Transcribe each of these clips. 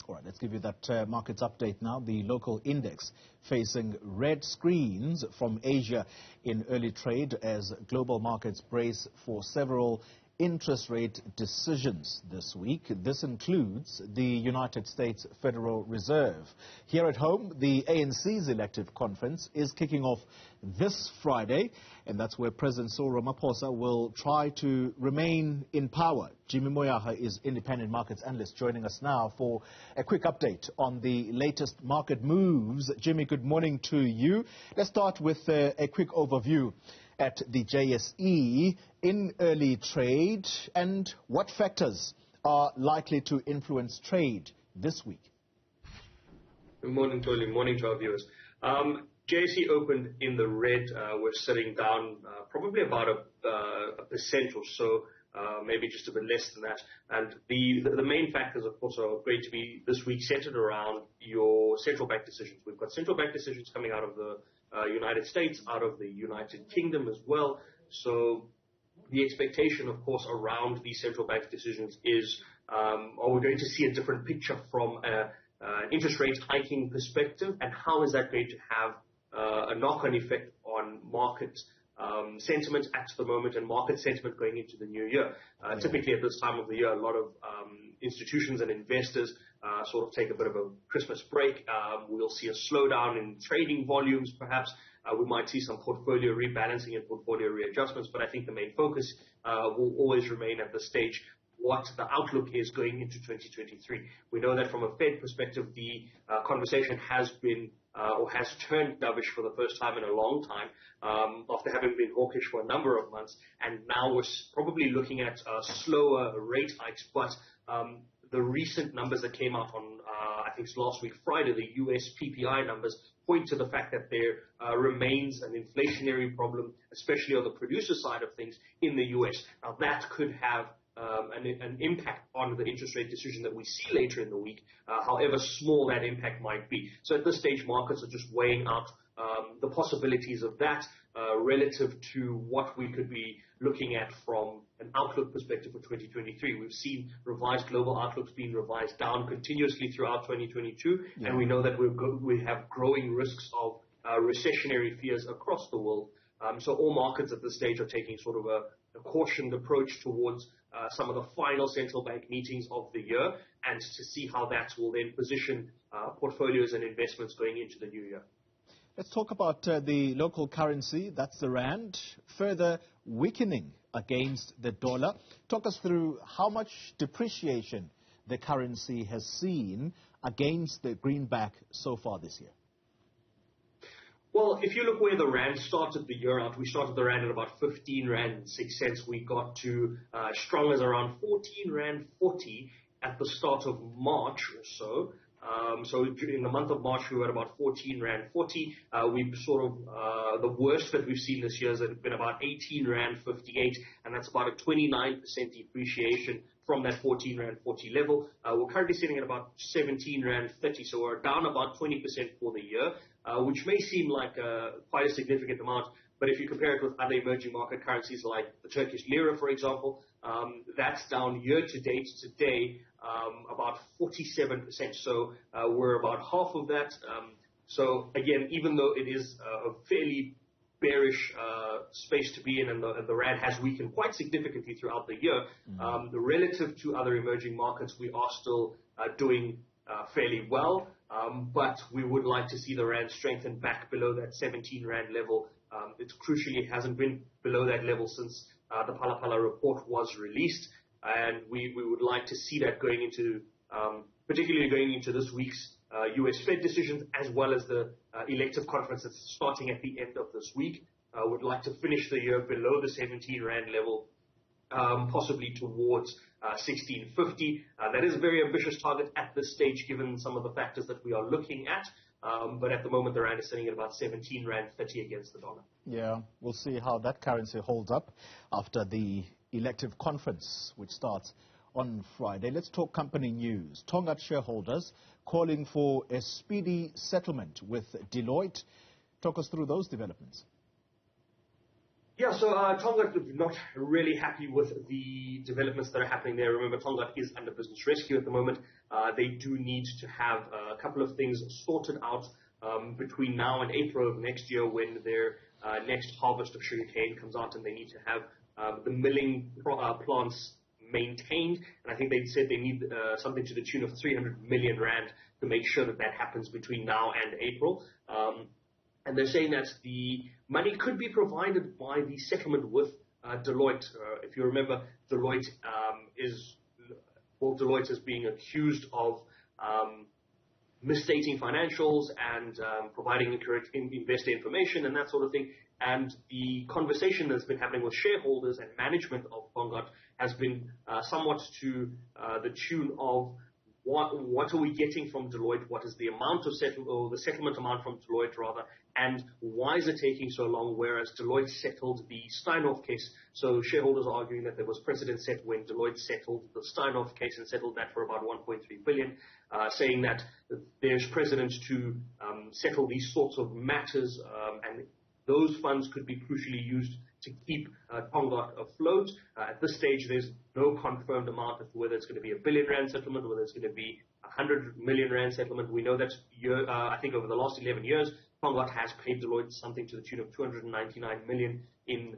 All right, let's give you that markets update now. The local index facing red screens from Asia in early trade as global markets brace for several interest rate decisions this week. This includes the United States Federal Reserve. Here at home, the ANC's elective conference is kicking off this Friday, and that's where President Cyril Ramaphosa will try to remain in power. Jimmy Moyaha is independent markets analyst joining us now for a quick update on the latest market moves. Jimmy, good morning to you. Let's start with a quick overview at the JSE in early trade, and what factors are likely to influence trade this week? Good morning, Toli. Morning to our viewers. JSE opened in the red. We're sitting down probably about a percent or so, maybe just a bit less than that. And the main factors, of course, are going to be this week centered around your central bank decisions. We've got central bank decisions coming out of the United States, out of the United Kingdom as well. So the expectation, of course, around these central bank decisions is, are we going to see a different picture from an interest rate hiking perspective, and how is that going to have a knock-on effect on market sentiment at the moment and market sentiment going into the new year. Typically at this time of the year, a lot of institutions and investors sort of take a bit of a Christmas break. We'll see a slowdown in trading volumes perhaps. We might see some portfolio rebalancing and portfolio readjustments, but I think the main focus will always remain at this stage what the outlook is going into 2023. We know that from a Fed perspective, the conversation has been or has turned dovish for the first time in a long time after having been hawkish for a number of months, and now we're probably looking at slower rate hikes, but the recent numbers that came out on, I think it's last week Friday, the US PPI numbers point to the fact that there remains an inflationary problem, especially on the producer side of things in the US. Now that could have an impact on the interest rate decision that we see later in the week, however small that impact might be. So at this stage, markets are just weighing out the possibilities of that relative to what we could be looking at from an outlook perspective for 2023. We've seen revised global outlooks being revised down continuously throughout 2022, and we know that we have growing risks of recessionary fears across the world. So all markets at this stage are taking sort of a cautioned approach towards some of the final central bank meetings of the year, and to see how that will then position portfolios and investments going into the new year. Let's talk about the local currency, that's the rand, further weakening against the dollar. Talk us through how much depreciation the currency has seen against the greenback so far this year. Well, if you look where the rand started the year out, we started the rand at about 15 rand and 6 cents. We got to strong as around 14 rand 40 at the start of March or so. So in the month of March, we were at about 14 rand 40. We sort of, the worst that we've seen this year has been about 18 rand 58, and that's about a 29% depreciation from that 14 rand 40 level. We're currently sitting at about 17 rand 30, so we're down about 20% for the year, which may seem like quite a significant amount. But if you compare it with other emerging market currencies like the Turkish lira, for example, that's down year to date today about 47%. So we're about half of that. So again, even though it is a fairly bearish space to be in, and the rand has weakened quite significantly throughout the year, relative to other emerging markets, we are still doing fairly well. But we would like to see the rand strengthen back below that 17 rand level. It crucially hasn't been below that level since the Phala Phala report was released, and we would like to see that going into, particularly going into this week's US Fed decisions, as well as the elective conference that's starting at the end of this week. Would like to finish the year below the 17 rand level, possibly towards 1650. That is a very ambitious target at this stage, given some of the factors that we are looking at. But at the moment, the rand is sitting at about 17 rand 30 against the dollar. Yeah, we'll see how that currency holds up after the elective conference, which starts on Friday. Let's talk company news. Tongaat shareholders calling for a speedy settlement with Deloitte. Talk us through those developments. Yeah, so Tongaat is not really happy with the developments that are happening there. Remember, Tongaat is under business rescue at the moment. They do need to have a couple of things sorted out between now and April of next year, when their next harvest of sugarcane comes out, and they need to have the milling plants maintained. And I think they said they need something to the tune of 300 million rand to make sure that that happens between now and April. And they're saying that the money could be provided by the settlement with Deloitte. If you remember, Deloitte Deloitte is being accused of misstating financials and providing incorrect investor information and that sort of thing. And the conversation that's been happening with shareholders and management of Tongaat has been somewhat to the tune of, what are we getting from Deloitte? What is the amount of the settlement amount from Deloitte, rather? And why is it taking so long, whereas Deloitte settled the Steinhoff case? So shareholders are arguing that there was precedent set when Deloitte settled the Steinhoff case and settled that for about 1.3 billion, saying that there's precedent to settle these sorts of matters, and those funds could be crucially used to keep Tongaat afloat. At this stage, there's no confirmed amount of whether it's going to be a billion rand settlement, whether it's going to be 100 million rand settlement. We know that I think over the last 11 years, Tongaat has paid Deloitte something to the tune of 299 million in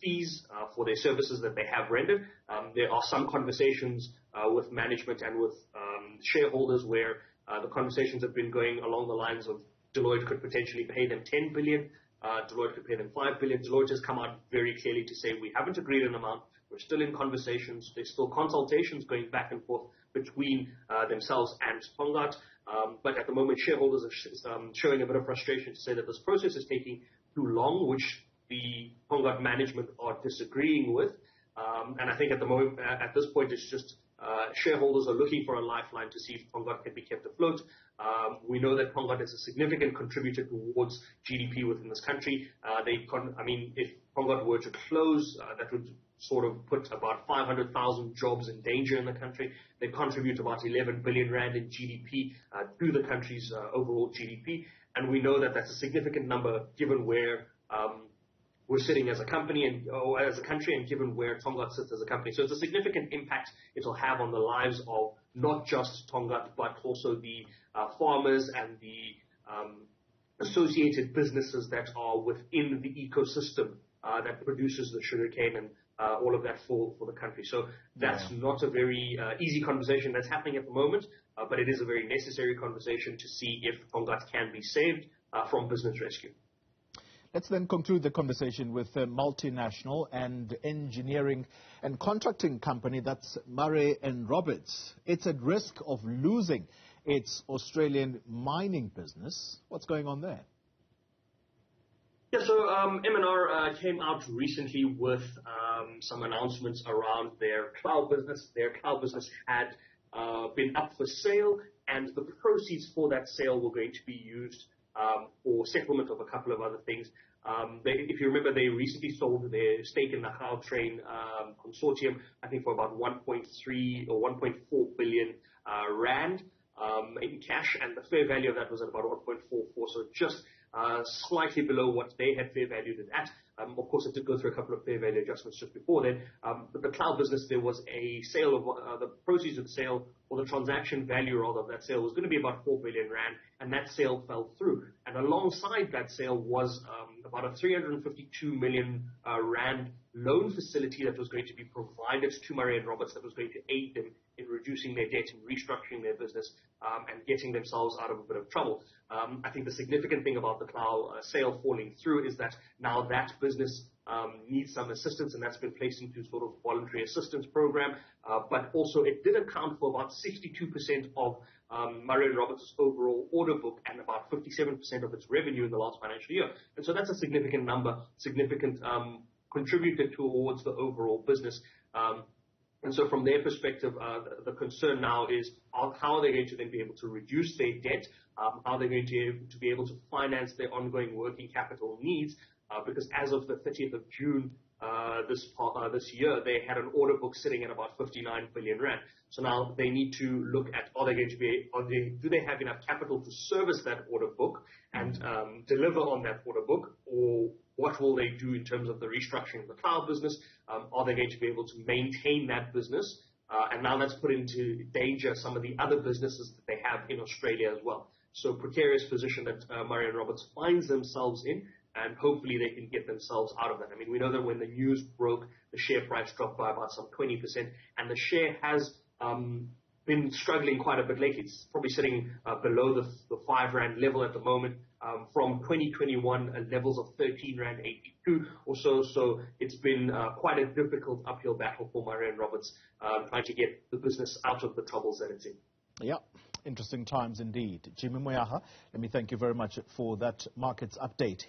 fees for their services that they have rendered. There are some conversations with management and with shareholders where the conversations have been going along the lines of Deloitte could potentially pay them 10 billion. Deloitte could pay them 5 billion. Deloitte has come out very clearly to say, we haven't agreed an amount. We're still in conversations. There's still consultations going back and forth between themselves and Tongaat. But at the moment, shareholders are showing a bit of frustration to say that this process is taking too long, which the Tongaat management are disagreeing with. And I think at the moment, at this point, it's just shareholders are looking for a lifeline to see if Tongaat can be kept afloat. We know that Tongaat is a significant contributor towards GDP within this country. If Tongaat were to close, that would sort of put about 500,000 jobs in danger in the country. They contribute about 11 billion rand in GDP to the country's overall GDP. And we know that that's a significant number given where we're sitting as a company or as a country, and given where Tongaat sits as a company. So it's a significant impact it will have on the lives of not just Tongaat, but also the farmers and the associated businesses that are within the ecosystem that produces the sugarcane and all of that for the country. So that's not a very easy conversation that's happening at the moment, but it is a very necessary conversation to see if Tongaat can be saved from business rescue. Let's then conclude the conversation with a multinational and engineering and contracting company, that's Murray and Roberts. It's at risk of losing its Australian mining business. What's going on there? Yeah, so M&R came out recently with some announcements around their cloud business. Their cloud business had been up for sale, and the proceeds for that sale were going to be used for settlement of a couple of other things. If you remember, they recently sold their stake in the Gautrain consortium, I think for about 1.3 or 1.4 billion rand in cash, and the fair value of that was at about 1.44, so just slightly below what they had fair valued it at. Of course, it did go through a couple of fair value adjustments just before then. But the cloud business, there was a sale of the proceeds of the sale, or the transaction value rather of that sale, was going to be about 4 billion rand, and that sale fell through. And alongside that sale was about a 352 million rand loan facility that was going to be provided to Murray and Roberts, that was going to aid them in reducing their debt and restructuring their business and getting themselves out of a bit of trouble. I think the significant thing about the cloud sale falling through is that now that business needs some assistance, and that's been placed into sort of voluntary assistance program. But also it did account for about 62% of Murray and Roberts' overall order book and about 57% of its revenue in the last financial year. And so that's a significant number, significant contributor towards the overall business. And so from their perspective, the concern now is how are they going to then be able to reduce their debt? How are they going to be able to finance their ongoing working capital needs? Because as of the 30th of June this year, they had an order book sitting at about 59 billion rand. So now they need to look at, are they going to be, do they have enough capital to service that order book and deliver on that order book, or what will they do in terms of the restructuring of the cloud business? Are they going to be able to maintain that business? And now that's put into danger some of the other businesses that they have in Australia as well. So precarious position that Murray & Roberts finds themselves in, and hopefully they can get themselves out of that. I mean, we know that when the news broke, the share price dropped by about some 20%, and the share has been struggling quite a bit lately. It's probably sitting below the 5 Rand level at the moment, from 2021 at levels of 13 Rand 82 or so. So it's been quite a difficult uphill battle for Murray & Roberts, trying to get the business out of the troubles that it's in. Yeah, interesting times indeed. Jimmy Moyaha, let me thank you very much for that markets update.